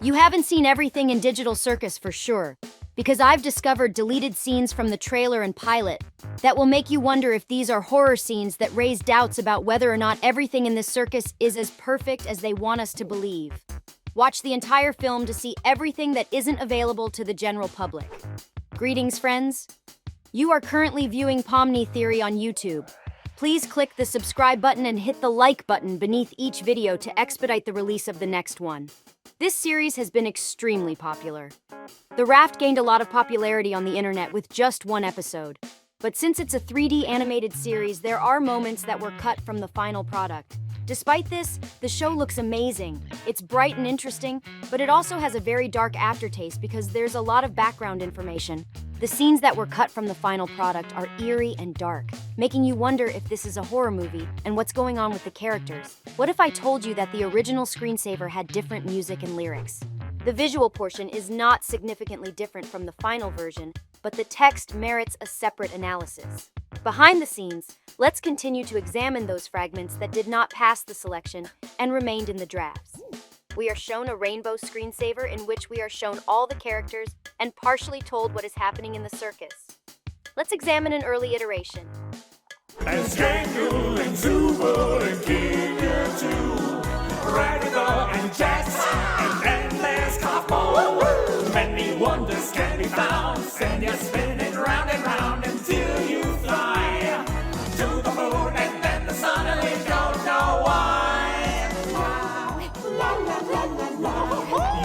You haven't seen everything in Digital Circus for sure, because I've discovered deleted scenes from the trailer and pilot that will make you wonder if these are horror scenes that raise doubts about whether or not everything in this circus is as perfect as they want us to believe. Watch the entire film to see everything that isn't available to the general public. Greetings, friends. You are currently viewing POMNI Theory on YouTube. Please click the subscribe button and hit the like button beneath each video to expedite the release of the next one. This series has been extremely popular. The Raft gained a lot of popularity on the internet with just one episode. But since it's a 3D animated series, there are moments that were cut from the final product. Despite this, the show looks amazing. It's bright and interesting, but it also has a very dark aftertaste because there's a lot of background information. The scenes that were cut from the final product are eerie and dark, making you wonder if this is a horror movie and what's going on with the characters. What if I told you that the original screensaver had different music and lyrics? The visual portion is not significantly different from the final version, but the text merits a separate analysis. Behind the scenes, let's continue to examine those fragments that did not pass the selection and remained in the drafts. We are shown a rainbow screensaver in which we are shown all the characters and partially told what is happening in the circus. Let's examine an early iteration. As Gangle and Zubo and Giga too, Ragdoll and Jets and endless Kaufmo. Many wonders can be found, send you spinning round and round until you fly to the moon and then the sun and we don't know why.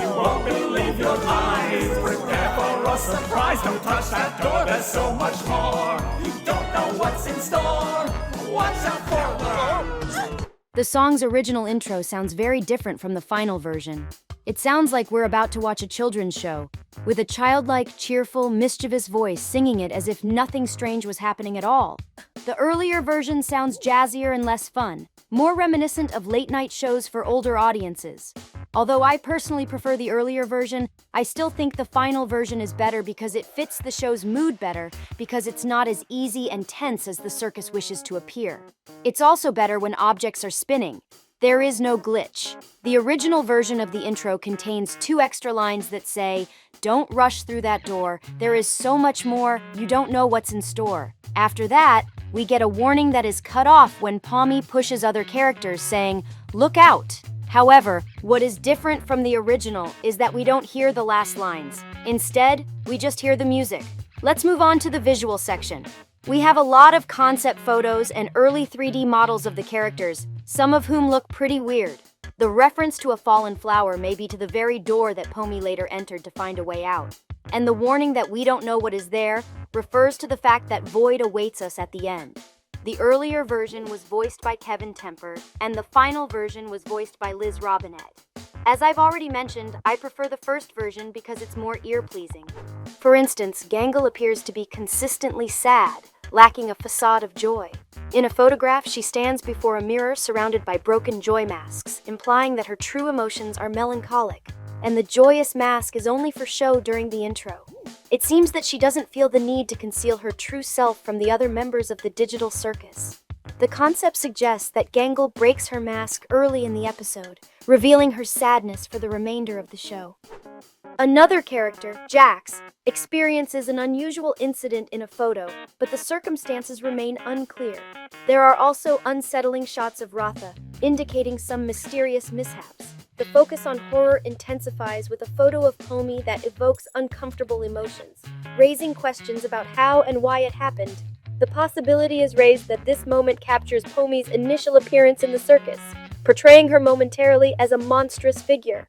You won't believe your eyes, prepare for a surprise. Don't touch that door, there's so much more. You don't know what's in store, watch out for the... The song's original intro sounds very different from the final version. It sounds like we're about to watch a children's show, with a childlike, cheerful, mischievous voice singing it as if nothing strange was happening at all. The earlier version sounds jazzier and less fun, more reminiscent of late-night shows for older audiences. Although I personally prefer the earlier version, I still think the final version is better because it fits the show's mood better, because it's not as easy and tense as the circus wishes to appear. It's also better when objects are spinning. There is no glitch. The original version of the intro contains 2 extra lines that say, "Don't rush through that door, there is so much more, you don't know what's in store." After that, we get a warning that is cut off when POMNI pushes other characters saying, "Look out!" However, what is different from the original is that we don't hear the last lines. Instead, we just hear the music. Let's move on to the visual section. We have a lot of concept photos and early 3D models of the characters, some of whom look pretty weird. The reference to a fallen flower may be to the very door that POMNI later entered to find a way out. And the warning that we don't know what is there refers to the fact that void awaits us at the end. The earlier version was voiced by Kevin Temper, and the final version was voiced by Liz Robinette. As I've already mentioned, I prefer the first version because it's more ear-pleasing. For instance, Gangle appears to be consistently sad, lacking a facade of joy. In a photograph, she stands before a mirror surrounded by broken joy masks, implying that her true emotions are melancholic, and the joyous mask is only for show during the intro. It seems that she doesn't feel the need to conceal her true self from the other members of the digital circus. The concept suggests that Gangle breaks her mask early in the episode, revealing her sadness for the remainder of the show. Another character, Jax, experiences an unusual incident in a photo, but the circumstances remain unclear. There are also unsettling shots of Ratha, indicating some mysterious mishaps. The focus on horror intensifies with a photo of POMNI that evokes uncomfortable emotions, raising questions about how and why it happened. The possibility is raised that this moment captures POMNI's initial appearance in the circus, portraying her momentarily as a monstrous figure.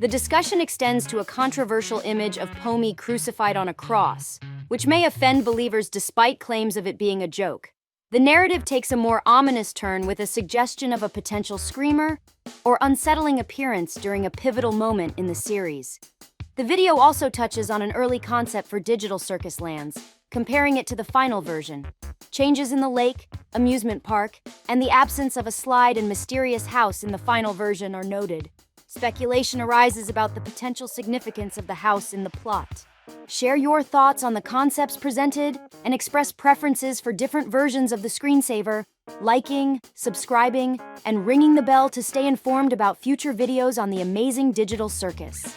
The discussion extends to a controversial image of POMNI crucified on a cross, which may offend believers despite claims of it being a joke. The narrative takes a more ominous turn with a suggestion of a potential screamer or unsettling appearance during a pivotal moment in the series. The video also touches on an early concept for digital circus lands, comparing it to the final version. Changes in the lake, amusement park, and the absence of a slide and mysterious house in the final version are noted. Speculation arises about the potential significance of the house in the plot. Share your thoughts on the concepts presented and express preferences for different versions of the screensaver, liking, subscribing, and ringing the bell to stay informed about future videos on the amazing digital circus.